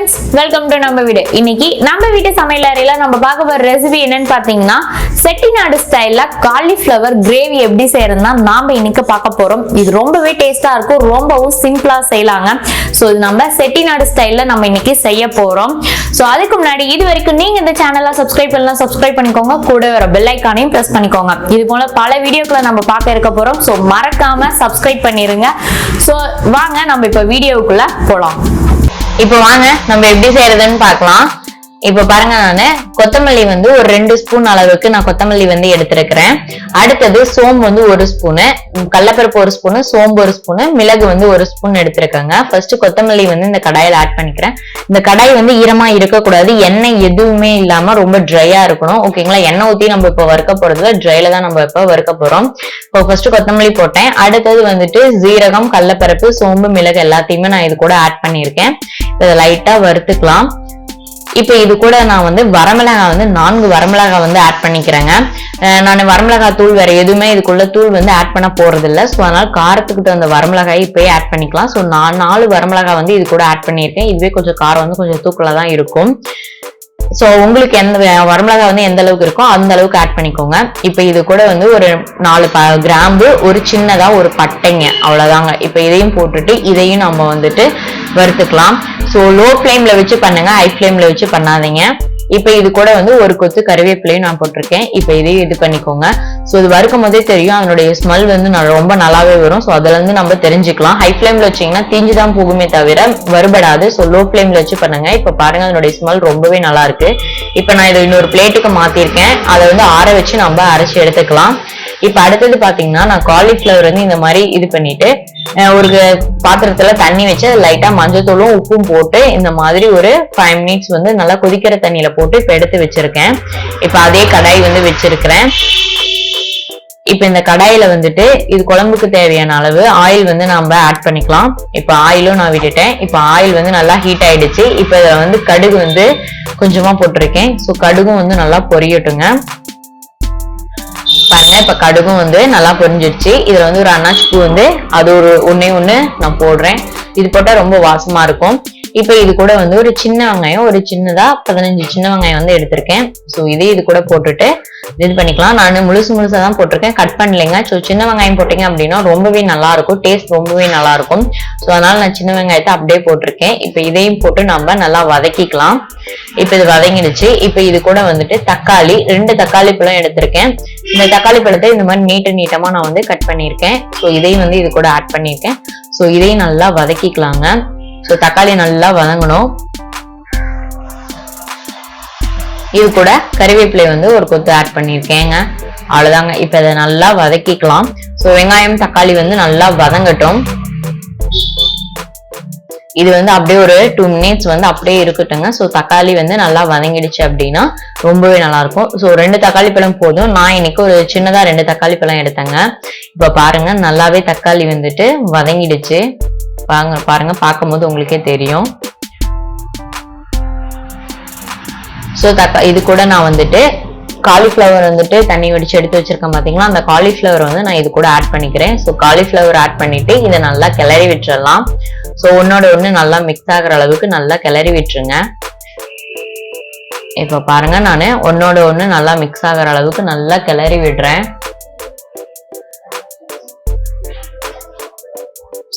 friends, welcome to நம்ம வீடு. இன்னைக்கு நம்ம வீட்டு சமையல் அறையில நம்ம பார்க்க போற ரெசிபி என்னன்னு பாத்தீங்கன்னா செட்டிநாடு ஸ்டைல்ல காலிஃப்ளவர் கிரேவி எப்படி செய்யறதுன்னா நாம இன்னைக்கு பார்க்க போறோம். இது ரொம்பவே டேஸ்டா இருக்கும், ரொம்பவும் சிம்பிளா செய்யலாங்க. சோ இது நம்ம செட்டிநாடு ஸ்டைல்ல நம்ம இன்னைக்கு செய்ய போறோம். சோ அதுக்கு முன்னாடி இது வரைக்கும் நீங்க இந்த சேனலை சப்ஸ்கிரைப் பண்ணலாம், சப்ஸ்கிரைப் பண்ணிக்கோங்க. கூட வர பெல் ஐகானையும் பிரஸ் பண்ணிக்கோங்க. இது போல பல வீடியோக்களை நம்ம பார்க்க இருக்க போறோம். சோ மறக்காம சப்ஸ்கிரைப் பண்ணிருங்க. சோ வாங்க நம்ம இப்ப வீடியோக்குள்ள போலாம். இப்போ வாங்க நம்ம எப்படி செய்யறதுன்னு பார்க்கலாம். இப்ப பாருங்க, நானு கொத்தமல்லி வந்து ஒரு 2 ஸ்பூன் அளவுக்கு நான் கொத்தமல்லி வந்து எடுத்திருக்கிறேன். அடுத்தது சோம்பு வந்து 1 ஸ்பூனு, கடலைப்பருப்பு 1 ஸ்பூனு, சோம்பு 1 ஸ்பூனு, மிளகு வந்து 1 ஸ்பூன் எடுத்திருக்கேங்க. ஃபர்ஸ்ட் கொத்தமல்லி வந்து இந்த கடாயில ஆட் பண்ணிக்கிறேன். இந்த கடாய் வந்து ஈரமா இருக்கக்கூடாது, எண்ணெய் எதுவுமே இல்லாம ரொம்ப ட்ரையா இருக்கணும். ஓகேங்களா? எண்ணெய் ஊத்தி நம்ம இப்ப வறுக்க போறதுல ட்ரைல தான் நம்ம இப்ப வறுக்க போறோம். இப்போ ஃபர்ஸ்ட் கொத்தமல்லி போட்டேன். அடுத்தது வந்துட்டு ஜீரகம், கடலைப்பருப்பு, சோம்பு, மிளகு எல்லாத்தையுமே நான் இது கூட ஆட் பண்ணியிருக்கேன். இதை லைட்டா வறுத்துக்கலாம். இப்ப இது கூட நான் வந்து வரமிளகாய் வந்து 4 வரமிளகாய் வந்து ஆட் பண்ணிக்கிறேங்க. நான் வரமிளகாய் தூள் வேற எதுவுமே இதுக்குள்ள தூள் வந்து ஆட் பண்ண போறது இல்லை. ஸோ அதனால காரத்துக்கு தகுந்த வரமிளகாய் இப்பயே ஆட் பண்ணிக்கலாம். ஸோ நான் 4 வரமிளகாய் வந்து இது கூட ஆட் பண்ணியிருக்கேன். இதுவே கொஞ்சம் காரம் வந்து கொஞ்சம் தூக்கலா தான் இருக்கும். சோ உங்களுக்கு எந்த வரமிளகாய் வந்து எந்த அளவுக்கு இருக்கோ அந்த அளவுக்கு ஆட் பண்ணிக்கோங்க. இப்ப இது கூட வந்து ஒரு 4 கிராம்பு, ஒரு சின்னதா ஒரு பட்டைங்க, அவ்வளவுதாங்க. இப்ப இதையும் போட்டுட்டு இதையும் நம்ம வந்துட்டு வறுத்துக்கலாம். சோ லோ ஃப்ளேம்ல வச்சு பண்ணுங்க, ஹை ஃப்ளேம்ல வச்சு பண்ணாதீங்க. இப்ப இது கூட வந்து ஒரு கொத்து கருவேப்பிலையும் நான் போட்டிருக்கேன். இப்ப இதையும் இது பண்ணிக்கோங்க. சோ இது வறுக்கும் போதே தெரியும், அதனுடைய ஸ்மெல் வந்து ரொம்ப நல்லாவே வரும். சோ அதுல இருந்து நம்ம தெரிஞ்சுக்கலாம். ஹை ஃப்ளேம்ல வச்சீங்கன்னா தீஞ்சுதான் போகுமே தவிர வறுபடாது. சோ லோ ஃப்ளேம்ல வச்சு பண்ணுங்க. இப்ப பாருங்க, அதனுடைய ஸ்மெல் ரொம்பவே நல்லா இருக்கு. இப்ப நான் இதை இன்னொரு பிளேட்டுக்கு மாத்திருக்கேன். அதை வந்து ஆற வச்சு நம்ம அரைச்சு எடுத்துக்கலாம். இப்ப அடுத்தது பாத்தீங்கன்னா நான் காலிஃபிளவர் வந்து இந்த மாதிரி இது பண்ணிட்டு ஒரு பாத்திரத்துல தண்ணி வச்சு லைட்டா மஞ்சத்தூளும் உப்பும் போட்டு இந்த மாதிரி ஒரு 5 மினிட்ஸ் வந்து நல்லா கொதிக்கிற தண்ணியில போட்டு இப்ப எடுத்து வச்சிருக்கேன். இப்ப அதே கடாய் வந்து வச்சிருக்கிறேன். இப்ப இந்த கடாயில வந்துட்டு இது குழம்புக்கு தேவையான அளவு ஆயில் வந்து நம்ம ஆட் பண்ணிக்கலாம். இப்ப ஆயிலும் நான் விட்டுட்டேன். இப்ப ஆயில் வந்து நல்லா ஹீட் ஆயிடுச்சு. இப்ப இதுல வந்து கடுகு வந்து கொஞ்சமா போட்டிருக்கேன். சோ கடுகும் வந்து நல்லா பொரியட்டுங்க. பாருங்க, இப்ப கடுகும் வந்து நல்லா பொரிஞ்சிருச்சு. இதுல வந்து ஒரு அன்னாச்சி பூ வந்து அது ஒரு ஒண்ணு நான் போடுறேன். இது போட்டா ரொம்ப வாசமா இருக்கும். இப்ப இது கூட வந்து ஒரு சின்ன வெங்காயம், ஒரு சின்னதா 15 சின்ன வெங்காயம் வந்து எடுத்திருக்கேன். சோ இதே இது கூட போட்டுட்டு இது பண்ணிக்கலாம். நான் முழுசா தான் போட்டிருக்கேன், கட் பண்ணலைங்க. சோ சின்ன வெங்காயம் போட்டீங்க அப்படின்னா ரொம்பவே நல்லா இருக்கும், டேஸ்ட் ரொம்பவே நல்லா இருக்கும். சோ அதனால நான் சின்ன வெங்காயத்தை அப்படியே போட்டிருக்கேன். இப்ப இதையும் போட்டு நம்ம நல்லா வதக்கிக்கலாம். இப்ப இது வதங்கிடுச்சு. இப்ப இது கூட வந்துட்டு தக்காளி 2 தக்காளி பழம் எடுத்திருக்கேன். இந்த தக்காளி பழத்தை இந்த மாதிரி நீட்டமா நான் வந்து கட் பண்ணியிருக்கேன். சோ இதையும் வந்து இது கூட ஆட் பண்ணியிருக்கேன். சோ இதையும் நல்லா வதக்கிக்கலாங்க. சோ தக்காளி நல்லா வதங்கணும். இது கூட கறிவேப்பிலை வந்து ஒரு கொத்து ஆட் பண்ணியிருக்கேங்க. அவ்வளவுதாங்க. இப்ப இதை நல்லா வதக்கிக்கலாம். சோ வெங்காயம் தக்காளி வந்து நல்லா வதங்கட்டும். இது வந்து அப்படியே ஒரு 2 மினிட்ஸ் வந்து அப்படியே இருக்கட்டுங்க. சோ தக்காளி வந்து நல்லா வதங்கிடுச்சு அப்படின்னா ரொம்பவே நல்லா இருக்கும். சோ 2 தக்காளி பழம் போதும். நான் இன்னைக்கு ஒரு சின்னதா 2 தக்காளி பழம் எடுத்தேங்க. இப்ப பாருங்க, நல்லாவே தக்காளி வந்துட்டு வதங்கிடுச்சு. பாருங்க, பார்க்கும் போது உங்களுக்கே தெரியும். சோ இது கூட நான் வந்துட்டு காலிஃபிளவர் வந்துட்டு தண்ணி வடிச்சு எடுத்து வச்சிருக்கேன் பாத்தீங்களா, அந்த காலிஃபிளவர் வந்து நான் இது கூட ஆட் பண்ணிக்கிறேன். சோ காலிஃபிளவர் ஆட் பண்ணிட்டு இதை நல்லா கிளறி விட்டுறலாம். சோ ஒன்னோட ஒண்ணு நல்லா மிக்ஸ் ஆகுற அளவுக்கு நல்லா கிளறி விட்டுருங்க. இப்ப பாருங்க, நானு ஒன்னோட ஒண்ணு நல்லா மிக்ஸ் ஆகுற அளவுக்கு நல்லா கிளறி விடுறேன்.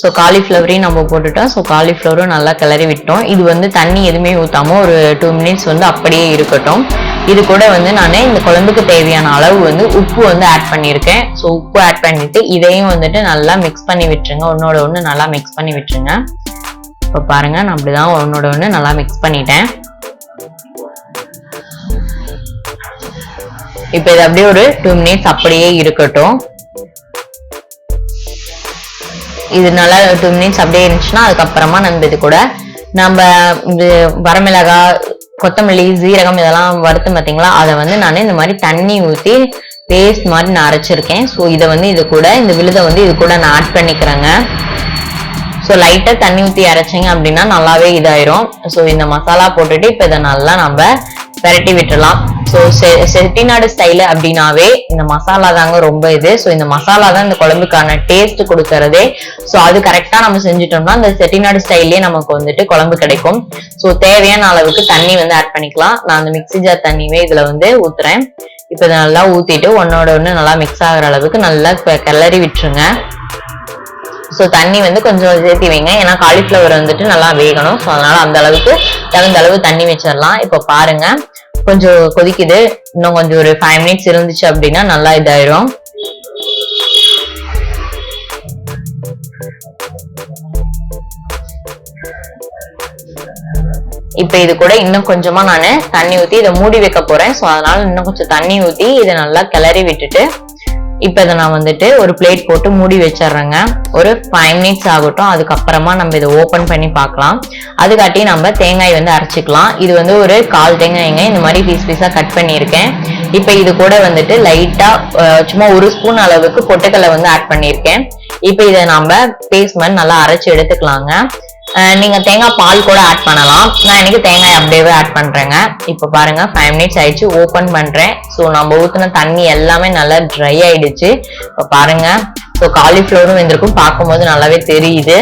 சோ காலிஃபிளவரையும் நம்ம போட்டுட்டோம். சோ காலிஃபிளவரும் நல்லா கிளறி விட்டோம். இது வந்து தண்ணி எதுவுமே ஊத்தாம ஒரு 2 மினிட்ஸ் வந்து அப்படியே இருக்கட்டும். இது கூட வந்து நான் இந்த குழம்புக்கு தேவையான அளவு வந்து உப்பு வந்து ஆட் பண்ணியிருக்கேன். ஸோ உப்பு ஆட் பண்ணிட்டு இதையும் வந்துட்டு நல்லா மிக்ஸ் பண்ணி விட்டுருங்க. ஒன்னோட ஒன்று நல்லா மிக்ஸ் பண்ணி விட்டுருங்க. இப்போ பாருங்க, நான் அப்படிதான் ஒன்னோட ஒன்று நல்லா மிக்ஸ் பண்ணிட்டேன். இப்போ இது அப்படியே ஒரு 2 மினிட்ஸ் அப்படியே இருக்கட்டும். இது நல்லா 2 மினிட்ஸ் அப்படியே இருந்துச்சுன்னா அதுக்கப்புறமா நம்ம இது கூட நம்ம வரமிளகாய், கொத்தமல்லி, ஜீரகம் இதெல்லாம் வறுத்து பார்த்தீங்களா, அதை வந்து நான் இந்த மாதிரி தண்ணி ஊற்றி பேஸ்ட் மாதிரி நான் அரைச்சிருக்கேன். ஸோ இதை வந்து இது கூட இந்த விழுதை வந்து இது கூட நான் ஆட் பண்ணிக்கிறேங்க. ஸோ லைட்டா தண்ணி ஊற்றி அரைச்சிங்க அப்படின்னா நல்லாவே இதாயிரும். ஸோ இந்த மசாலா போட்டுட்டு இப்போ இதை நல்லா நம்ம பெரட்டி விட்டுறலாம். ஸோ செட்டிநாடு ஸ்டைல் அப்படின்னாவே இந்த மசாலா தாங்க ரொம்ப இது. ஸோ இந்த மசாலா தான் இந்த குழம்புக்கான டேஸ்ட் கொடுக்கறதே. ஸோ அது கரெக்டா நம்ம செஞ்சுட்டோம்னா இந்த செட்டிநாடு ஸ்டைல்லே நமக்கு வந்துட்டு குழம்பு கிடைக்கும். ஸோ தேவையான அளவுக்கு தண்ணி வந்து ஆட் பண்ணிக்கலாம். நான் அந்த மிக்ஸி ஜார் தண்ணியே இதுல வந்து ஊத்துறேன். இப்ப இதை நல்லா ஊத்திட்டு ஒன்னோட ஒண்ணு நல்லா மிக்ஸ் ஆகுற அளவுக்கு நல்லா கிளறி விட்டுருங்க. ஸோ தண்ணி வந்து கொஞ்சம் சேர்த்தி வைங்க, ஏன்னா காலிஃபிளவர் வந்துட்டு நல்லா வேகணும். ஸோ அதனால அந்த அளவுக்கு தகுந்த அளவு தண்ணி வச்சிடலாம். இப்போ பாருங்க கொஞ்சம் கொதிக்குது. இன்னும் கொஞ்சம் ஒரு 5 மினிட்ஸ் இருந்துச்சு அப்படின்னா நல்லா இதாயிரும். இப்ப இது கூட இன்னும் கொஞ்சமா நான் தண்ணி ஊத்தி இதை மூடி வைக்க போறேன். ஸோ அதனால இன்னும் கொஞ்சம் தண்ணி ஊத்தி இதை நல்லா கிளறி விட்டுட்டு இப்ப இதை நான் வந்துட்டு ஒரு பிளேட் போட்டு மூடி வச்சிடுறேங்க. ஒரு 5 மினிட்ஸ் ஆகட்டும். அதுக்கப்புறமா நம்ம இதை ஓபன் பண்ணி பார்க்கலாம். அதுக்காட்டி நம்ம தேங்காய் வந்து அரைச்சிக்கலாம். இது வந்து ஒரு 1/4 தேங்காய்ங்க, இந்த மாதிரி பீஸ் பீஸா கட் பண்ணியிருக்கேன். இப்ப இது கூட வந்துட்டு லைட்டா சும்மா 1 ஸ்பூன் அளவுக்கு பொட்டுக்கல்லை வந்து ஆட் பண்ணியிருக்கேன். இப்ப இதை நம்ம பேஸ்ட் மாதிரி நல்லா அரைச்சு எடுத்துக்கலாங்க. நீங்க தேங்காய் பால் கூட ஆட் பண்ணலாம். நான் எனக்கு தேங்காய் அப்படியே ஆட் பண்றேங்க. இப்ப பாருங்க 5 மினிட்ஸ் ஆயிடுச்சு. ஓபன் பண்றேன். ஸோ நம்ம ஊத்தின தண்ணி எல்லாமே நல்லா ட்ரை ஆயிடுச்சு. இப்ப பாருங்க ஸோ காலிஃபிளவரும் வெந்திருக்கும், பார்க்கும்போது நல்லாவே தெரியுது.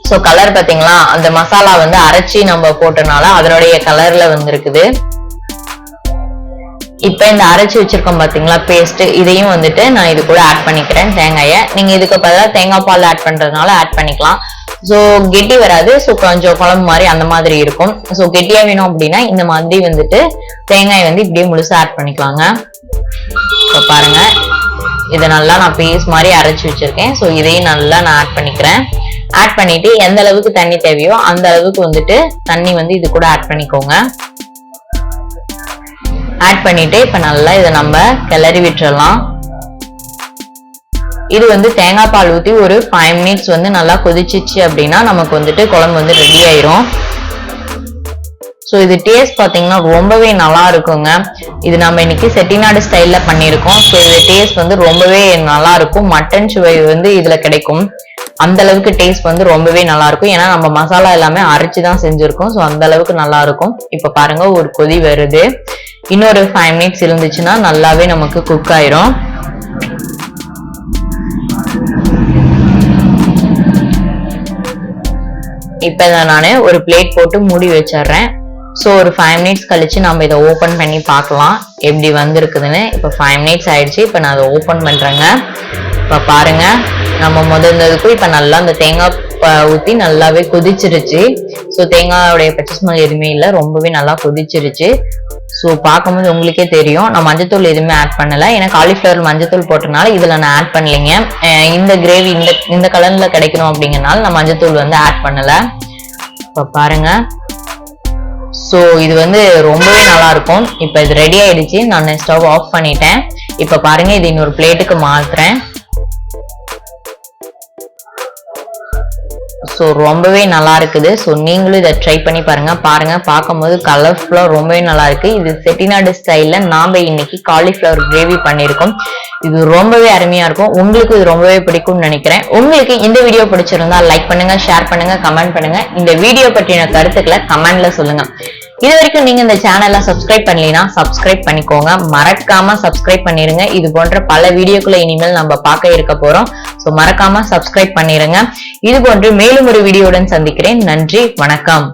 ஸோ கலர் பாத்தீங்களா, அந்த மசாலா வந்து அரைச்சி நம்ம போட்டனால அதனுடைய கலர்ல வந்திருக்குது. இப்ப இந்த அரைச்சு வச்சிருக்கோம் பாத்தீங்களா பேஸ்ட், இதையும் வந்துட்டு நான் இது கூட ஆட் பண்ணிக்கிறேன் தேங்காயை. நீங்க இதுக்கு பதிலாக தேங்காய் பால் ஆட் பண்றதுனால ஆட் பண்ணிக்கலாம். ஸோ கெட்டி வராது. ஸோ கொஞ்சம் குழம்பு மாதிரி அந்த மாதிரி இருக்கும். ஸோ கெட்டியா வேணும் அப்படின்னா இந்த மாதிரி வந்துட்டு தேங்காய் வந்து இப்படியே முழுசா ஆட் பண்ணிக்கலாங்க. இப்போ பாருங்க இதை நல்லா நான் பேஸ்ட் மாதிரி அரைச்சு வச்சிருக்கேன். ஸோ இதையும் நல்லா நான் ஆட் பண்ணிக்கிறேன். ஆட் பண்ணிட்டு எந்த அளவுக்கு தண்ணி தேவையோ அந்த அளவுக்கு வந்துட்டு தண்ணி வந்து இது கூட ஆட் பண்ணிக்கோங்க. ஆட் பண்ணிட்டு இப்ப நல்லா இதை நம்ம கிளறி விட்டுறலாம். இது வந்து தேங்காய் பால் ஊத்தி ஒரு 5 மினிட்ஸ் வந்து நல்லா கொதிச்சிச்சு அப்படின்னா நமக்கு வந்துட்டு குழம்பு வந்து ரெடி ஆயிரும். ஸோ இது டேஸ்ட் பாத்தீங்கன்னா ரொம்பவே நல்லா இருக்குங்க. இது நம்ம இன்னைக்கு செட்டிநாடு ஸ்டைல்ல பண்ணியிருக்கோம். ஸோ இது டேஸ்ட் வந்து ரொம்பவே நல்லா இருக்கும். மட்டன் சுவை வந்து இதுல கிடைக்கும். அந்த அளவுக்கு டேஸ்ட் வந்து ரொம்பவே நல்லா இருக்கும். ஏன்னா நம்ம மசாலா எல்லாமே அரைச்சுதான் செஞ்சிருக்கோம். ஸோ அந்த அளவுக்கு நல்லா இருக்கும். இப்ப பாருங்க ஒரு கொதி வருது. இன்னொரு 5 மினிட்ஸ் இருந்துச்சுன்னா நல்லாவே நமக்கு குக் ஆயிரும். இப்ப நான் ஒரு பிளேட் போட்டு மூடி வச்சிடுறேன். ஸோ ஒரு 5 மினிட்ஸ் கழிச்சு நம்ம இதை ஓபன் பண்ணி பார்க்கலாம் எப்படி வந்திருக்குதுன்னு. இப்ப 5 மினிட்ஸ் ஆயிடுச்சு. இப்ப நான் அதை ஓபன் பண்றேங்க. இப்ப பாருங்க நம்ம முதல்ல இப்ப நல்லா அந்த தேங்காய் ஊத்தி நல்லாவே கொதிச்சிருச்சு. ஸோ தேங்காயோடைய பச்சை ஸ்மெல் எதுவுமே இல்லை, ரொம்பவே நல்லா கொதிச்சிருச்சு. ஸோ பார்க்கும்போது உங்களுக்கே தெரியும் நான் மஞ்சத்தூள் எதுவுமே ஆட் பண்ணல. ஏன்னா காலிஃபிளவர் மஞ்சத்தூள் போட்டனால இதுல நான் ஆட் பண்ணலைங்க. இந்த கிரேவி இந்த கலர்ல கிடைக்கணும் அப்படிங்கறனால நான் மஞ்சத்தூள் வந்து ஆட் பண்ணல. இப்ப பாருங்க ஸோ இது வந்து ரொம்பவே நல்லா இருக்கும். இப்ப இது ரெடி ஆயிடுச்சு. நான் ஸ்டவ் ஆஃப் பண்ணிட்டேன். இப்ப பாருங்க இது இன்னொரு பிளேட்டுக்கு மாத்துறேன். ஸோ ரொம்பவே நல்லா இருக்குது. ஸோ நீங்களும் இதை ட்ரை பண்ணி பாருங்க. பார்க்கும்போது கலர்ஃபுல்லா ரொம்பவே நல்லா இருக்கு. இது செட்டிநாடு ஸ்டைல்ல நாம இன்னைக்கு காலிஃபிளவர் கிரேவி பண்ணியிருக்கோம். இது ரொம்பவே அருமையா இருக்கும். உங்களுக்கு இது ரொம்பவே பிடிக்கும்னு நினைக்கிறேன். உங்களுக்கு இந்த வீடியோ பிடிச்சிருந்தா லைக் பண்ணுங்க, ஷேர் பண்ணுங்க, கமெண்ட் பண்ணுங்க. இந்த வீடியோ பற்றின கருத்துக்களை கமெண்ட்ல சொல்லுங்க. இது வரைக்கும் நீங்க இந்த சேனலை சப்ஸ்கிரைப் பண்ணலனா சப்ஸ்கிரைப் பண்ணிக்கோங்க. மறக்காம சப்ஸ்கிரைப் பண்ணிருங்க. இது போன்ற பல வீடியோக்களை இனிமேல் நம்ம பார்க்க இருக்க போறோம். சோ மறக்காம சப்ஸ்கிரைப் பண்ணிருங்க. இது போன்று மேலும் ஒரு வீடியோவுடன் சந்திக்கிறேன். நன்றி, வணக்கம்.